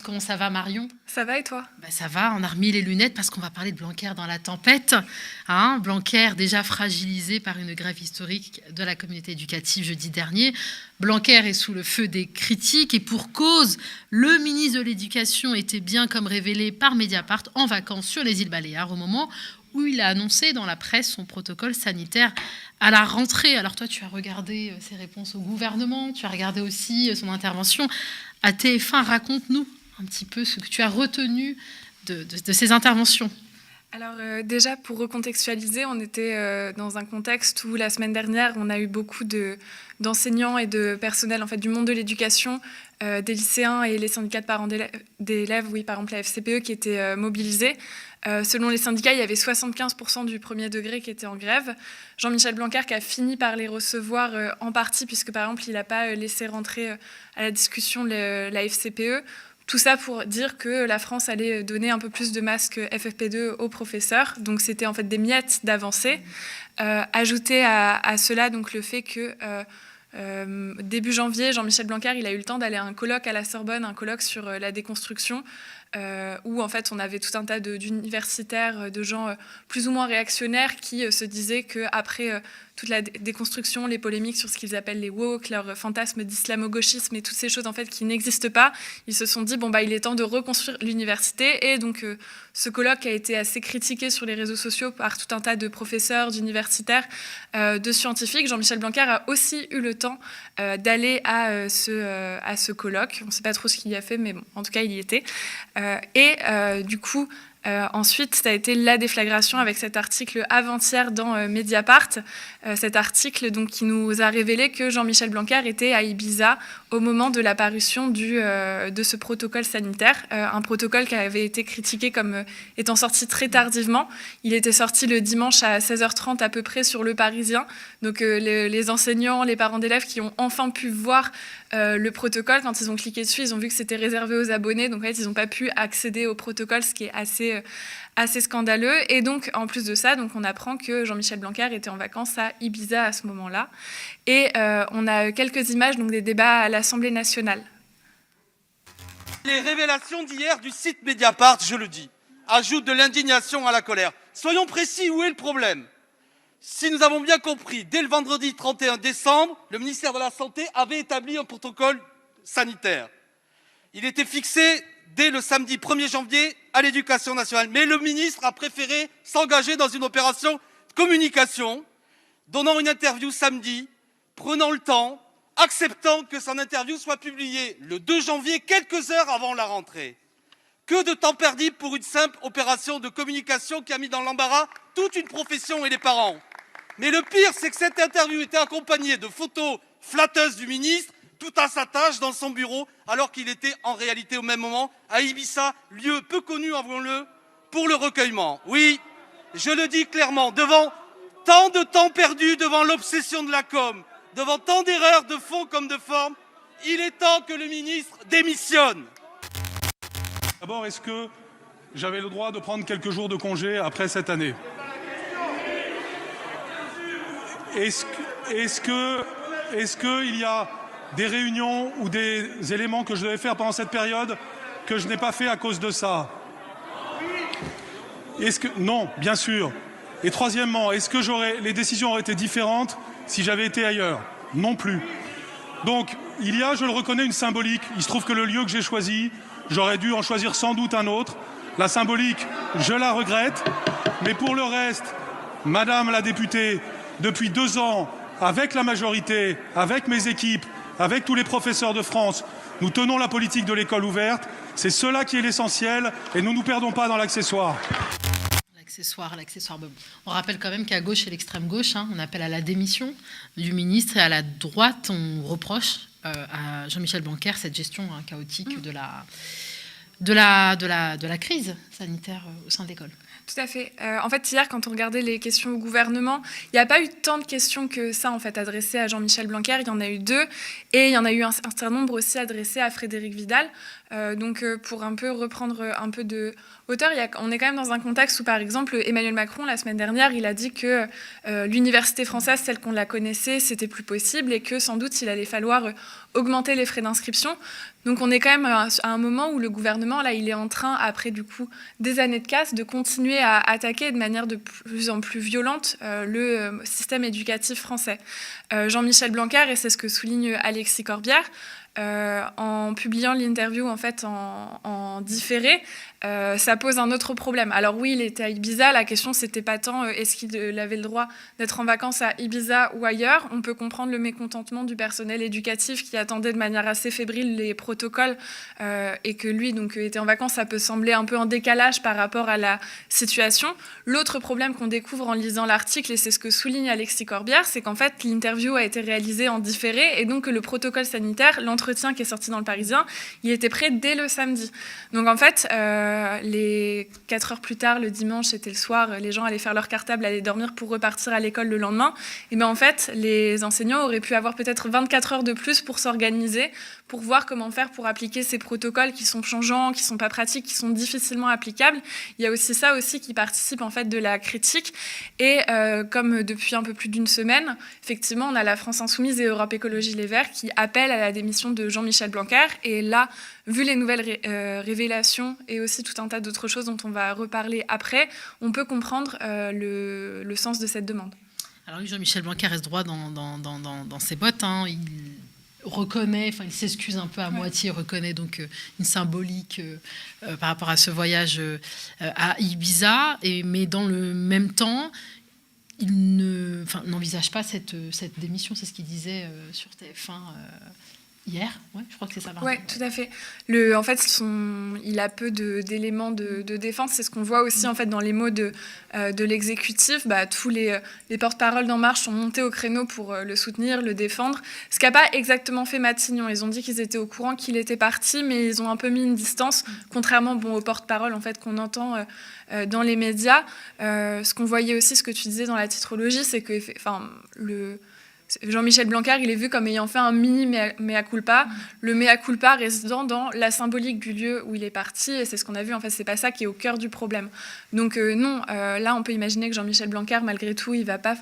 Comment ça va, Marion? Ça va et toi? Ça va, on a remis les lunettes parce qu'on va parler de Blanquer dans la tempête. Blanquer déjà fragilisé par une grève historique de la communauté éducative jeudi dernier. Blanquer est sous le feu des critiques et pour cause, le ministre de l'Éducation était bien comme révélé par Mediapart en vacances sur les îles Baléares au moment où il a annoncé dans la presse son protocole sanitaire à la rentrée. Alors toi, tu as regardé ses réponses au gouvernement, tu as regardé aussi son intervention à TF1. Raconte-nous un petit peu ce que tu as retenu de ces interventions. Alors déjà, pour recontextualiser, on était dans un contexte où la semaine dernière, on a eu beaucoup d'enseignants et de personnel en fait, du monde de l'éducation, des lycéens et les syndicats de parents d'élèves, oui, par exemple la FCPE, qui étaient mobilisés. Selon les syndicats, il y avait 75% du premier degré qui était en grève. Jean-Michel Blanquer qui a fini par les recevoir en partie, puisque par exemple, il n'a pas laissé rentrer à la discussion la FCPE. Tout ça pour dire que la France allait donner un peu plus de masques FFP2 aux professeurs. Donc c'était en fait des miettes d'avancée. Ajouter à cela donc le fait que début janvier, Jean-Michel Blanquer il a eu le temps d'aller à un colloque à la Sorbonne, un colloque sur la déconstruction, où en fait on avait tout un tas d'universitaires, de gens plus ou moins réactionnaires qui se disaient qu'après toute la déconstruction, les polémiques sur ce qu'ils appellent les woke, leur fantasme d'islamo-gauchisme et toutes ces choses en fait qui n'existent pas, ils se sont dit il est temps de reconstruire l'université. Et donc ce colloque a été assez critiqué sur les réseaux sociaux par tout un tas de professeurs, d'universitaires, de scientifiques. Jean-Michel Blanquer a aussi eu le temps d'aller à ce colloque. On ne sait pas trop ce qu'il y a fait, mais bon, en tout cas il y était. Du coup, ensuite, ça a été la déflagration avec cet article avant-hier dans Mediapart. Cet article donc, qui nous a révélé que Jean-Michel Blanquer était à Ibiza au moment de la parution de ce protocole sanitaire. Un protocole qui avait été critiqué comme étant sorti très tardivement. Il était sorti le dimanche à 16h30 à peu près sur Le Parisien. Donc les enseignants, les parents d'élèves qui ont enfin pu voir le protocole, quand ils ont cliqué dessus, ils ont vu que c'était réservé aux abonnés. Donc en fait, ils n'ont pas pu accéder au protocole, ce qui est assez scandaleux. Et donc, en plus de ça, donc, on apprend que Jean-Michel Blanquer était en vacances à Ibiza à ce moment-là. Et on a quelques images donc, des débats à l'Assemblée nationale. Les révélations d'hier du site Mediapart, je le dis, ajoutent de l'indignation à la colère. Soyons précis, où est le problème ? Si nous avons bien compris, dès le vendredi 31 décembre, le ministère de la Santé avait établi un protocole sanitaire. Il était fixé dès le samedi 1er janvier à l'Éducation nationale. Mais le ministre a préféré s'engager dans une opération de communication, donnant une interview samedi, prenant le temps, acceptant que son interview soit publiée le 2 janvier, quelques heures avant la rentrée. Que de temps perdu pour une simple opération de communication qui a mis dans l'embarras toute une profession et les parents. Mais le pire, c'est que cette interview était accompagnée de photos flatteuses du ministre, tout à sa tâche dans son bureau, alors qu'il était en réalité au même moment à Ibiza, lieu peu connu, avouons-le, pour le recueillement. Oui, je le dis clairement, devant tant de temps perdu, devant l'obsession de la com', devant tant d'erreurs de fond comme de forme, il est temps que le ministre démissionne. D'abord, est-ce que j'avais le droit de prendre quelques jours de congé après cette année ? Est-ce qu'il y a des réunions ou des éléments que je devais faire pendant cette période que je n'ai pas fait à cause de ça ? Non, bien sûr. Et troisièmement, est-ce que les décisions auraient été différentes si j'avais été ailleurs ? Non plus. Donc, il y a, je le reconnais, une symbolique. Il se trouve que le lieu que j'ai choisi, j'aurais dû en choisir sans doute un autre. La symbolique, je la regrette. Mais pour le reste, Madame la députée, depuis 2 ans, avec la majorité, avec mes équipes, avec tous les professeurs de France, nous tenons la politique de l'école ouverte. C'est cela qui est l'essentiel et nous ne nous perdons pas dans l'accessoire. L'accessoire. On rappelle quand même qu'à gauche et l'extrême gauche, on appelle à la démission du ministre et à la droite, on reproche à Jean-Michel Blanquer cette gestion chaotique de la crise sanitaire au sein de l'école. Tout à fait. En fait, hier, quand on regardait les questions au gouvernement, il n'y a pas eu tant de questions que ça, en fait, adressées à Jean-Michel Blanquer. Il y en a eu 2. Et il y en a eu un certain nombre aussi adressées à Frédérique Vidal. Pour un peu reprendre un peu de hauteur, on est quand même dans un contexte où, par exemple, Emmanuel Macron, la semaine dernière, il a dit que l'université française, telle qu'on la connaissait, c'était plus possible et que, sans doute, il allait falloir augmenter les frais d'inscription. Donc on est quand même à un moment où le gouvernement, là, il est en train, après du coup des années de casse, de continuer à attaquer de manière de plus en plus violente le système éducatif français. Jean-Michel Blanquer, et c'est ce que souligne Alexis Corbière, en publiant l'interview en fait en différé, ça pose un autre problème. Alors oui, il était à Ibiza, la question c'était pas tant est-ce qu'il avait le droit d'être en vacances à Ibiza ou ailleurs. On peut comprendre le mécontentement du personnel éducatif qui attendait de manière assez fébrile les protocoles et que lui donc était en vacances, ça peut sembler un peu en décalage par rapport à la situation. L'autre problème qu'on découvre en lisant l'article, et c'est ce que souligne Alexis Corbière, c'est qu'en fait l'interview a été réalisée en différé et donc le protocole sanitaire, l'entretien qui est sorti dans le Parisien, il était prêt dès le samedi. Donc en fait, les 4 heures plus tard, le dimanche, c'était le soir, les gens allaient faire leur cartable, allaient dormir pour repartir à l'école le lendemain. Et bien en fait, les enseignants auraient pu avoir peut-être 24 heures de plus pour s'organiser, pour voir comment faire pour appliquer ces protocoles qui sont changeants, qui ne sont pas pratiques, qui sont difficilement applicables. Il y a aussi ça aussi qui participe en fait de la critique. Et comme depuis un peu plus d'une semaine, effectivement, on a la France Insoumise et Europe Écologie Les Verts qui appellent à la démission de Jean-Michel Blanquer. Et là, vu les nouvelles révélations et aussi tout un tas d'autres choses dont on va reparler après, on peut comprendre le sens de cette demande. Alors oui, Jean-Michel Blanquer reste droit dans ses bottes. Hein. Il reconnaît, enfin il s'excuse un peu à moitié, reconnaît donc une symbolique par rapport à ce voyage à Ibiza, mais dans le même temps, il n'envisage pas cette démission. C'est ce qu'il disait sur TF1 hier. Ouais, je crois que c'est ça. Oui, tout à fait. En fait, il a peu d'éléments de défense. C'est ce qu'on voit aussi en fait dans les mots de l'exécutif. Tous les porte-paroles d'En Marche sont montés au créneau pour le soutenir, le défendre. Ce qu'a pas exactement fait Matignon. Ils ont dit qu'ils étaient au courant qu'il était parti, mais ils ont un peu mis une distance, contrairement aux porte-paroles en fait qu'on entend dans les médias. Ce qu'on voyait aussi, ce que tu disais dans la titrologie, c'est que Jean-Michel Blanquer, il est vu comme ayant fait un mini mea culpa, le mea culpa résidant dans la symbolique du lieu où il est parti, et c'est ce qu'on a vu, en fait, c'est pas ça qui est au cœur du problème. Donc non, là, on peut imaginer que Jean-Michel Blanquer, malgré tout, il va pas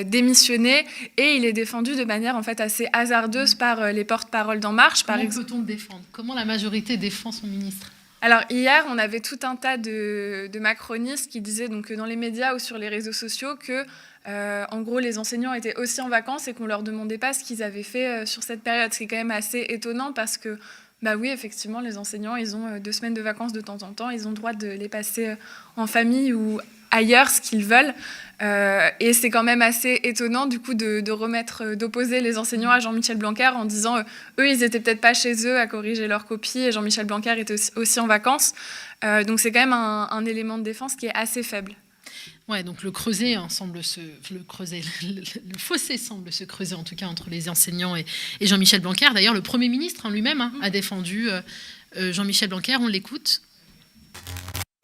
démissionner, et il est défendu de manière, en fait, assez hasardeuse par les porte-paroles d'En Marche, par exemple. Comment peut-on le défendre ? Comment la majorité défend son ministre ? Alors hier, on avait tout un tas de macronistes qui disaient donc dans les médias ou sur les réseaux sociaux que en gros les enseignants étaient aussi en vacances et qu'on leur demandait pas ce qu'ils avaient fait sur cette période. C'est quand même assez étonnant parce que oui, effectivement, les enseignants, ils ont 2 semaines de vacances de temps en temps, ils ont le droit de les passer en famille ou ailleurs, ce qu'ils veulent. Et c'est quand même assez étonnant du coup d'opposer les enseignants à Jean-Michel Blanquer en disant eux ils étaient peut-être pas chez eux à corriger leurs copies et Jean-Michel Blanquer était aussi en vacances. Donc c'est quand même un élément de défense qui est assez faible. Ouais, donc le fossé semble se creuser en tout cas entre les enseignants et Jean-Michel Blanquer. D'ailleurs, le Premier ministre lui-même a défendu Jean-Michel Blanquer. On l'écoute.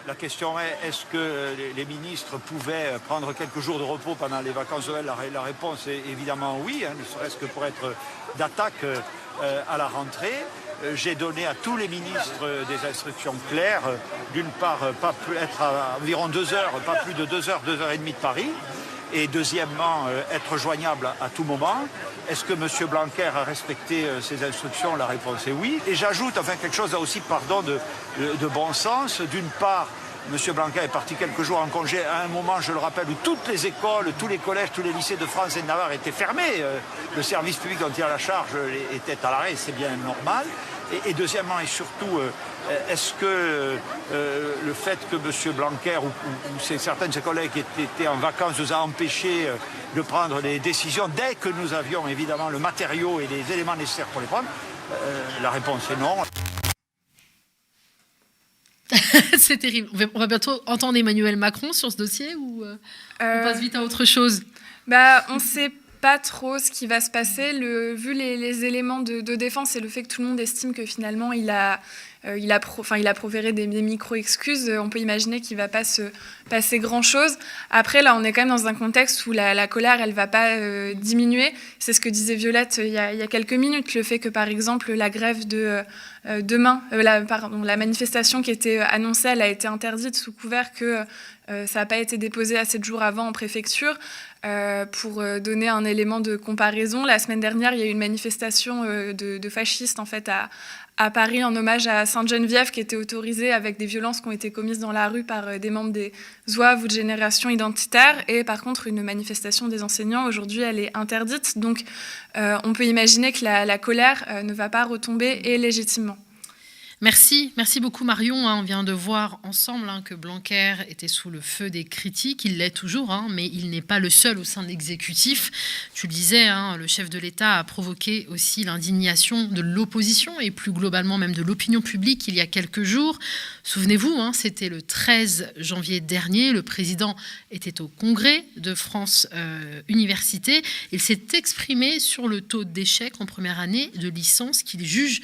La question est, est-ce que les ministres pouvaient prendre quelques jours de repos pendant les vacances de Noël ? La réponse est évidemment oui, ne serait-ce que pour être d'attaque à la rentrée. J'ai donné à tous les ministres des instructions claires, d'une part, être à environ 2 heures, pas plus de 2 heures, 2 heures et demie de Paris, et deuxièmement, être joignable à tout moment. Est-ce que M. Blanquer a respecté ses instructions ? La réponse est oui. Et j'ajoute quelque chose aussi, de bon sens. D'une part, M. Blanquer est parti quelques jours en congé à un moment, je le rappelle, où toutes les écoles, tous les collèges, tous les lycées de France et de Navarre étaient fermés. Le service public dont il a la charge était à l'arrêt, c'est bien normal. Et deuxièmement et surtout, est-ce que le fait que M. Blanquer ou certains de ses collègues étaient en vacances nous a empêchés de prendre les décisions dès que nous avions évidemment le matériau et les éléments nécessaires pour les prendre ? La réponse est non. C'est terrible. On va bientôt entendre Emmanuel Macron sur ce dossier ou on passe vite à autre chose ? On sait pas trop ce qui va se passer. Vu les éléments de défense et le fait que tout le monde estime que finalement il a il a proféré des micro-excuses. On peut imaginer qu'il ne va pas se passer grand-chose. Après, là, on est quand même dans un contexte où la colère, elle ne va pas diminuer. C'est ce que disait Violette il y a quelques minutes. Le fait que, par exemple, la grève de demain, la manifestation qui était annoncée, elle a été interdite sous couvert que ça n'a pas été déposé à 7 jours avant en préfecture. Pour donner un élément de comparaison, la semaine dernière, il y a eu une manifestation de fascistes en fait, à Paris en hommage à Sainte-Geneviève qui était autorisée avec des violences qui ont été commises dans la rue par des membres des zouaves ou de génération identitaire. Et par contre, une manifestation des enseignants, aujourd'hui, elle est interdite. Donc, on peut imaginer que la colère ne va pas retomber et légitimement. Merci beaucoup Marion. On vient de voir ensemble que Blanquer était sous le feu des critiques. Il l'est toujours, mais il n'est pas le seul au sein de l'exécutif. Tu le disais, le chef de l'État a provoqué aussi l'indignation de l'opposition et plus globalement même de l'opinion publique il y a quelques jours. Souvenez-vous, c'était le 13 janvier dernier. Le président était au congrès de France Université. Il s'est exprimé sur le taux d'échec en première année de licence qu'il juge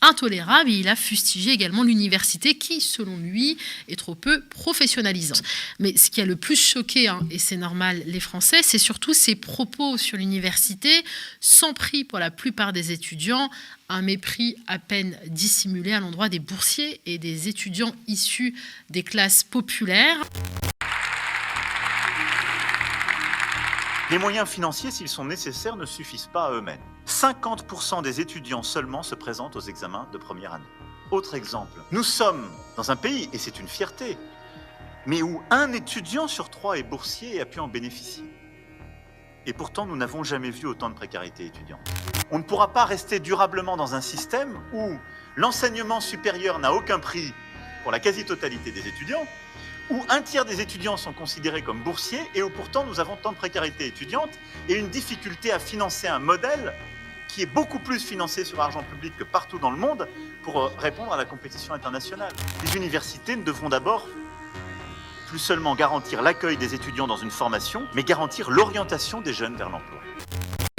intolérable, et il a fustigé également l'université qui, selon lui, est trop peu professionnalisante. Mais ce qui a le plus choqué, et c'est normal, les Français, c'est surtout ses propos sur l'université, sans prix pour la plupart des étudiants, un mépris à peine dissimulé à l'endroit des boursiers et des étudiants issus des classes populaires. Les moyens financiers, s'ils sont nécessaires, ne suffisent pas à eux-mêmes. 50% des étudiants seulement se présentent aux examens de première année. Autre exemple, nous sommes dans un pays, et c'est une fierté, mais où 1 étudiant sur 3 est boursier et a pu en bénéficier. Et pourtant, nous n'avons jamais vu autant de précarité étudiante. On ne pourra pas rester durablement dans un système où l'enseignement supérieur n'a aucun prix pour la quasi-totalité des étudiants, où 1/3 des étudiants sont considérés comme boursiers et où pourtant nous avons tant de précarité étudiante et une difficulté à financer un modèle qui est beaucoup plus financé sur argent public que partout dans le monde pour répondre à la compétition internationale. Les universités ne devront d'abord plus seulement garantir l'accueil des étudiants dans une formation, mais garantir l'orientation des jeunes vers l'emploi.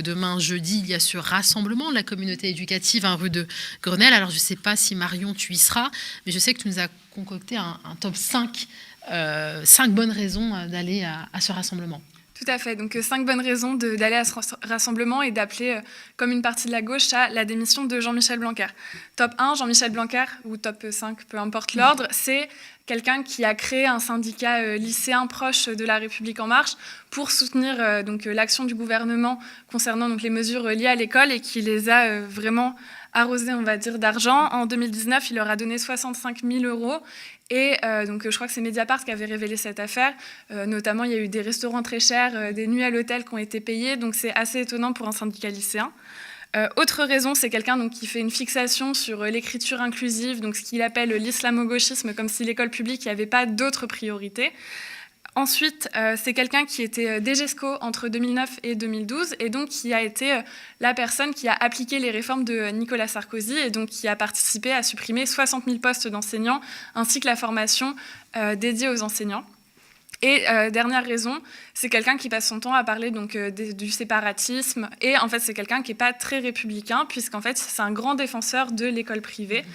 Demain, jeudi, il y a ce rassemblement de la communauté éducative rue de Grenelle. Alors, je ne sais pas si Marion, tu y seras, mais je sais que tu nous as concocté un top 5 bonnes raisons d'aller à ce rassemblement. Tout à fait. Donc, 5 bonnes raisons d'aller à ce rassemblement et d'appeler, comme une partie de la gauche, à la démission de Jean-Michel Blanquer. Top 1, Jean-Michel Blanquer, ou top 5, peu importe l'ordre, c'est quelqu'un qui a créé un syndicat lycéen proche de La République En Marche pour soutenir l'action du gouvernement concernant les mesures liées à l'école et qui les a vraiment arrosés, on va dire, d'argent. En 2019, il leur a donné 65 000 €. Et je crois que c'est Mediapart qui avait révélé cette affaire. Notamment, il y a eu des restaurants très chers, des nuits à l'hôtel qui ont été payées. Donc, c'est assez étonnant pour un syndicat lycéen. Autre raison, c'est quelqu'un qui fait une fixation sur l'écriture inclusive, donc ce qu'il appelle l'islamo-gauchisme, comme si l'école publique, il n'y avait pas d'autres priorités. Ensuite, c'est quelqu'un qui était DGESCO entre 2009 et 2012 et donc qui a été la personne qui a appliqué les réformes de Nicolas Sarkozy et donc qui a participé à supprimer 60 000 postes d'enseignants ainsi que la formation dédiée aux enseignants. Et dernière raison, c'est quelqu'un qui passe son temps à parler du séparatisme et en fait c'est quelqu'un qui n'est pas très républicain puisqu'en fait c'est un grand défenseur de l'école privée.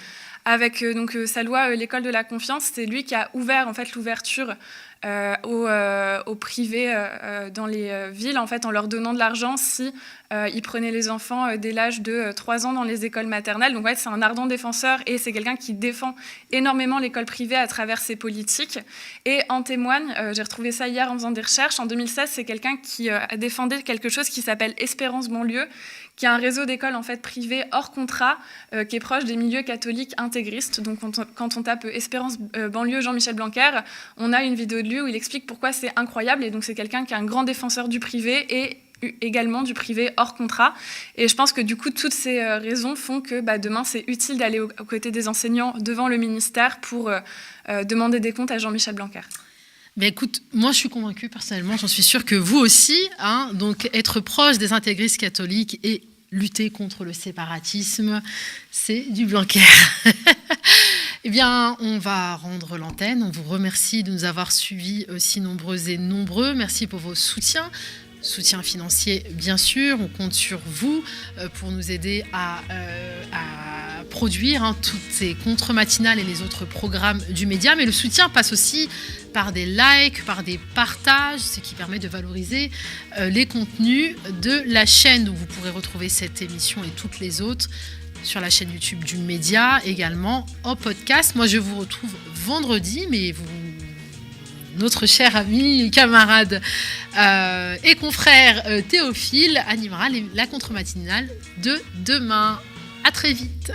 Avec sa loi l'école de la confiance, c'est lui qui a ouvert en fait l'ouverture au privé dans les villes en fait en leur donnant de l'argent si ils prenaient les enfants dès l'âge de 3 ans dans les écoles maternelles. Donc en fait, c'est un ardent défenseur et c'est quelqu'un qui défend énormément l'école privée à travers ses politiques. Et en témoigne, j'ai retrouvé ça hier en faisant des recherches, en 2016, c'est quelqu'un qui a défendu quelque chose qui s'appelle Espérance Banlieue, qui est un réseau d'écoles en fait privées hors contrat qui est proche des milieux catholiques intégristes. Donc quand on tape Espérance Banlieue Jean-Michel Blanquer, on a une vidéo de lui où il explique pourquoi c'est incroyable. Et donc c'est quelqu'un qui est un grand défenseur du privé et également du privé hors contrat. Et je pense que du coup, toutes ces raisons font que demain, c'est utile d'aller aux côtés des enseignants devant le ministère pour demander des comptes à Jean-Michel Blanquer. Mais écoute, moi je suis convaincue personnellement, j'en suis sûre que vous aussi, donc être proche des intégristes catholiques et lutter contre le séparatisme, c'est du Blanquer. Eh bien, on va rendre l'antenne. On vous remercie de nous avoir suivis si nombreux et nombreux. Merci pour vos soutiens. Soutien financier, bien sûr. On compte sur vous pour nous aider à produire toutes ces contre-matinales et les autres programmes du média. Mais le soutien passe aussi par des likes, par des partages, ce qui permet de valoriser les contenus de la chaîne. Donc vous pourrez retrouver cette émission et toutes les autres sur la chaîne YouTube du média, également en podcast. Moi, je vous retrouve vendredi, mais notre cher ami, camarade et confrère Théophile animera la contre-matinale de demain. À très vite.